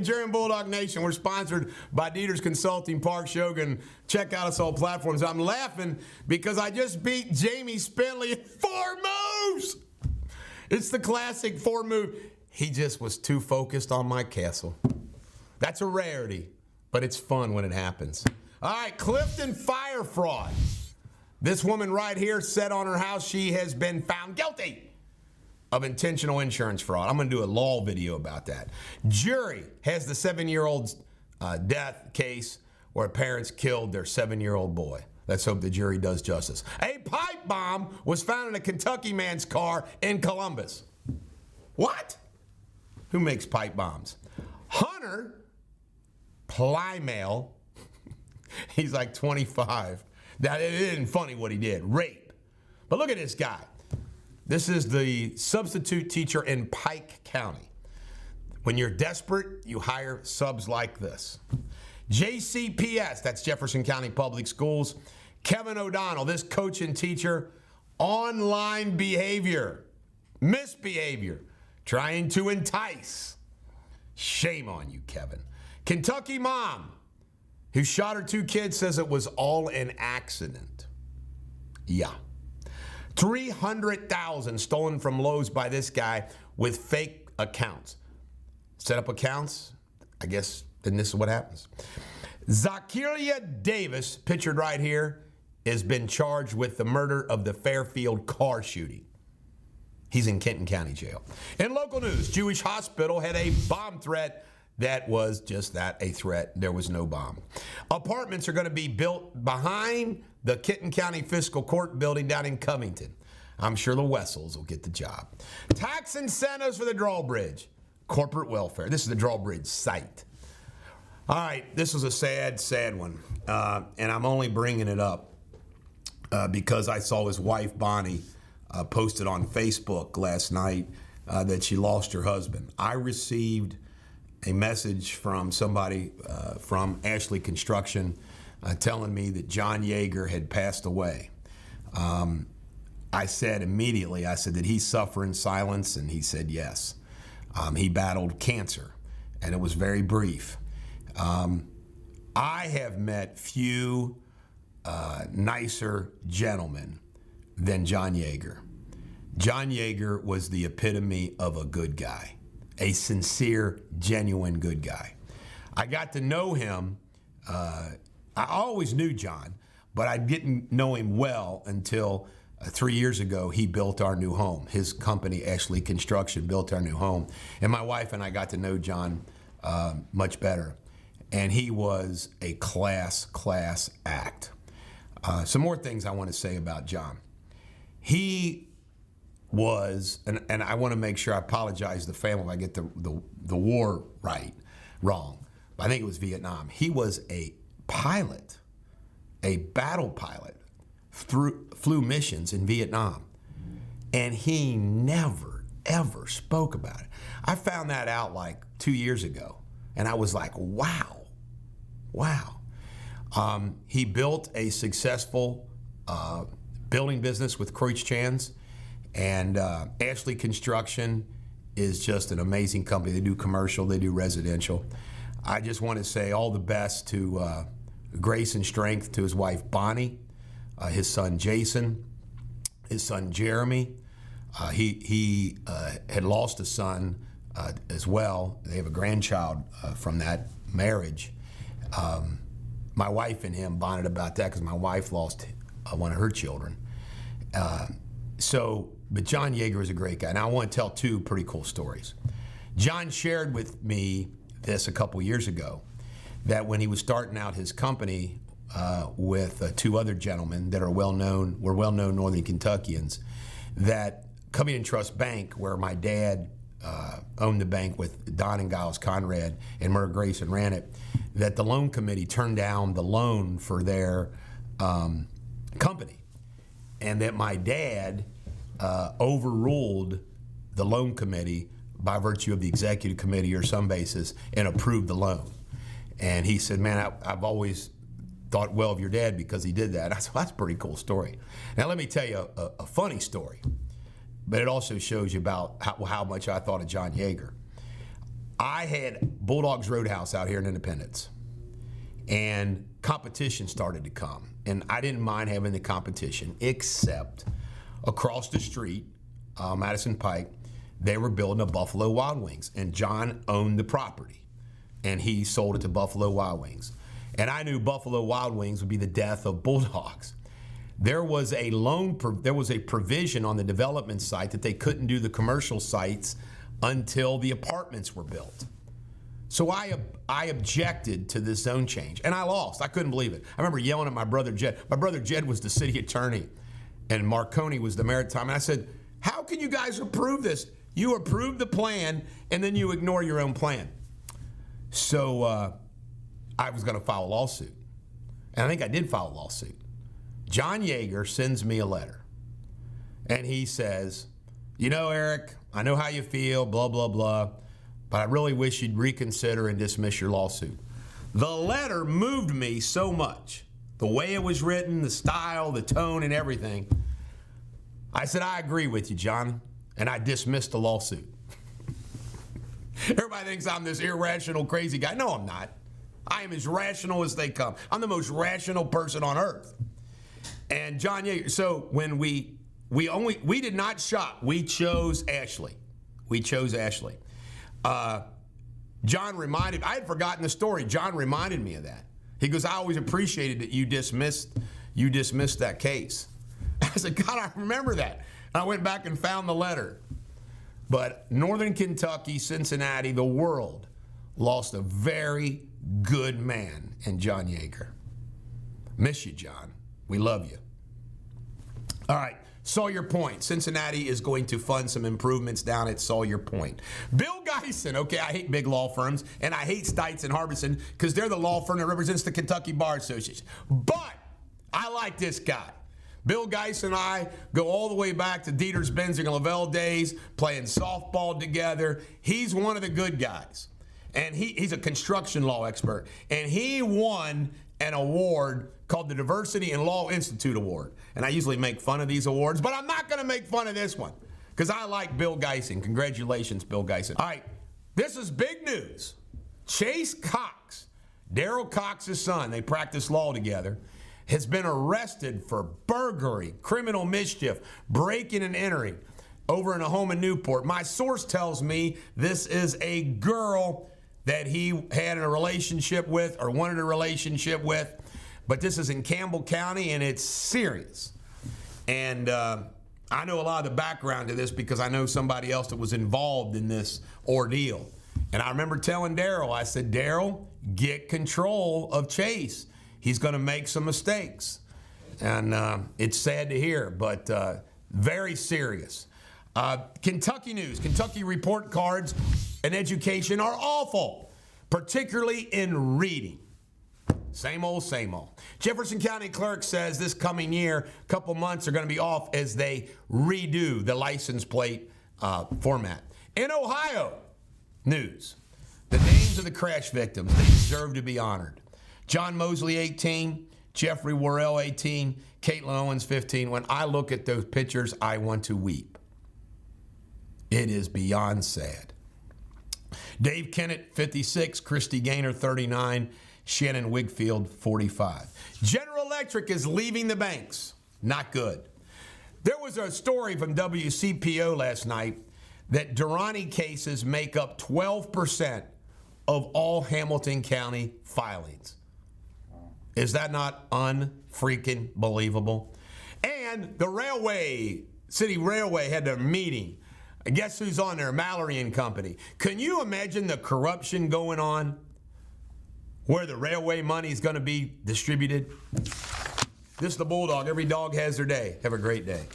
Nigerian Bulldog Nation. We're sponsored by Dieters Consulting, Park Shogun. Check out us all platforms. I'm laughing because I just beat Jamie Spinley in 4 moves. It's the classic 4 move. He just was too focused on Mike Castle. That's a rarity, but it's fun when it happens. All right, Clifton fire fraud. This woman right here said on her house she has been found guilty of intentional insurance fraud. I'm going to do a law video about that. Jury has the 7-year-old's death case where parents killed their 7-year-old boy. Let's hope the jury does justice. A pipe bomb was found in a Kentucky man's car in Columbus. What? Who makes pipe bombs? Hunter Plymale, he's like 25. Now, it isn't funny what he did, rape. But look at this guy. This is the substitute teacher in Pike County. When you're desperate, you hire subs like this. JCPS, that's Jefferson County Public Schools. Kevin O'Donnell, this coach and teacher, online behavior, misbehavior, trying to entice. Shame on you, Kevin. Kentucky mom who shot her 2 kids says it was all an accident. Yeah. $300,000 stolen from Lowe's by this guy with fake accounts. Set up accounts, I guess, then this is what happens. Zakiria Davis, pictured right here, has been charged with the murder of the Fairfield car shooting. He's in Kenton County Jail. In local news, Jewish hospital had a bomb threat that was just that, a threat. There was no bomb. Apartments are going to be built behind the Kenton County Fiscal Court building down in Covington. I'm sure the Wessels will get the job. Tax incentives for the drawbridge. Corporate welfare. This is the drawbridge site. All right, this was a sad, sad one. And I'm only bringing it up because I saw his wife, Bonnie, posted on Facebook last night that she lost her husband. I received a message from somebody from Ashley Construction telling me that John Yeager had passed away. I said immediately, I said, did he suffer in silence? And he said yes. He battled cancer, and it was very brief. I have met few nicer gentlemen than John Yeager. John Yeager was the epitome of a good guy, a sincere, genuine good guy. I got to know him. I always knew John, but I didn't know him well until 3 years ago. He built our new home. His company, Ashley Construction, built our new home. And my wife and I got to know John much better. And he was a class act. Some more things I want to say about John. He was, and I want to make sure I apologize to the family if I get the war wrong. But I think it was Vietnam. He was a pilot, a battle pilot, flew missions in Vietnam. And he never, ever spoke about it. I found that out like 2 years ago. And I was like, wow. He built a successful building business with Kreutz-Chans, and Ashley Construction is just an amazing company. They do commercial, they do residential. I just want to say all the best to grace and strength to his wife Bonnie, his son Jason, his son Jeremy. He had lost a son as well. They have a grandchild from that marriage. My wife and him bonded about that because my wife lost one of her children. But John Yeager is a great guy. Now I want to tell 2 pretty cool stories. John shared with me this a couple years ago, that when he was starting out his company with 2 other gentlemen that were well-known Northern Kentuckians, that Covington Trust Bank, where my dad owned the bank with Don and Giles Conrad and Murr Grayson ran it, that the loan committee turned down the loan for their company, and that my dad overruled the loan committee by virtue of the executive committee or some basis and approved the loan. And he said, man, I've always thought well of your dad because he did that. I said, well, that's a pretty cool story. Now let me tell you a funny story, but it also shows you about how much I thought of John Yeager. I had Bulldogs Roadhouse out here in Independence, and competition started to come. And I didn't mind having the competition, except across the street, Madison Pike, they were building a Buffalo Wild Wings, and John owned the property, and he sold it to Buffalo Wild Wings. And I knew Buffalo Wild Wings would be the death of Bulldogs. There was a provision on the development site that they couldn't do the commercial sites until the apartments were built. So I objected to this zone change, and I lost. I couldn't believe it. I remember yelling at my brother Jed. My brother Jed was the city attorney, and Marconi was the mayor at the time. And I said, how can you guys approve this? You approve the plan, and then you ignore your own plan. So I was going to file a lawsuit, and I think I did file a lawsuit. John Yeager sends me a letter, and he says, you know, Eric, I know how you feel, blah, blah, blah, but I really wish you'd reconsider and dismiss your lawsuit. The letter moved me so much, the way it was written, the style, the tone, and everything. I said, I agree with you, John, and I dismissed the lawsuit. Everybody thinks I'm this irrational, crazy guy. No, I'm not. I am as rational as they come. I'm the most rational person on earth. And John Yeager, so when we did not shop, we chose Ashley. We chose Ashley. John reminded, I had forgotten the story. John reminded me of that. He goes, I always appreciated that you dismissed that case. I said, God, I remember that. And I went back and found the letter. But Northern Kentucky, Cincinnati, the world lost a very good man in John Yeager. Miss you, John. We love you. All right, Sawyer Point. Cincinnati is going to fund some improvements down at Sawyer Point. Bill Geisen. Okay, I hate big law firms, and I hate Stites and Harbison because they're the law firm that represents the Kentucky Bar Association. But I like this guy. Bill Geisen and I go all the way back to Dieters, Benzinger, and Lavelle days, playing softball together. He's one of the good guys, and he's a construction law expert, and he won an award called the Diversity in Law Institute Award. And I usually make fun of these awards, but I'm not going to make fun of this one because I like Bill Geisen. Congratulations, Bill Geisen. All right, this is big news. Chase Cox, Daryl Cox's son, they practice law together, has been arrested for burglary, criminal mischief, breaking and entering over in a home in Newport. My source tells me this is a girl that he had a relationship with or wanted a relationship with, but this is in Campbell County, and it's serious. And I know a lot of the background to this because I know somebody else that was involved in this ordeal. And I remember telling Daryl, I said, Daryl, get control of Chase. He's going to make some mistakes. And it's sad to hear, but very serious. Kentucky news. Kentucky report cards and education are awful, particularly in reading. Same old, same old. Jefferson County Clerk says this coming year, a couple months are going to be off as they redo the license plate format. In Ohio news, the names of the crash victims, they deserve to be honored. John Mosley, 18. Jeffrey Worrell, 18. Caitlin Owens, 15. When I look at those pictures, I want to weep. It is beyond sad. Dave Kennett, 56. Christy Gaynor, 39. Shannon Wigfield, 45. General Electric is leaving the banks. Not good. There was a story from WCPO last night that Durrani cases make up 12% of all Hamilton County filings. Is that not unfreaking believable? And the City Railway had their meeting. Guess who's on there? Mallory and Company. Can you imagine the corruption going on where the railway money is going to be distributed? This is the Bulldog. Every dog has their day. Have a great day.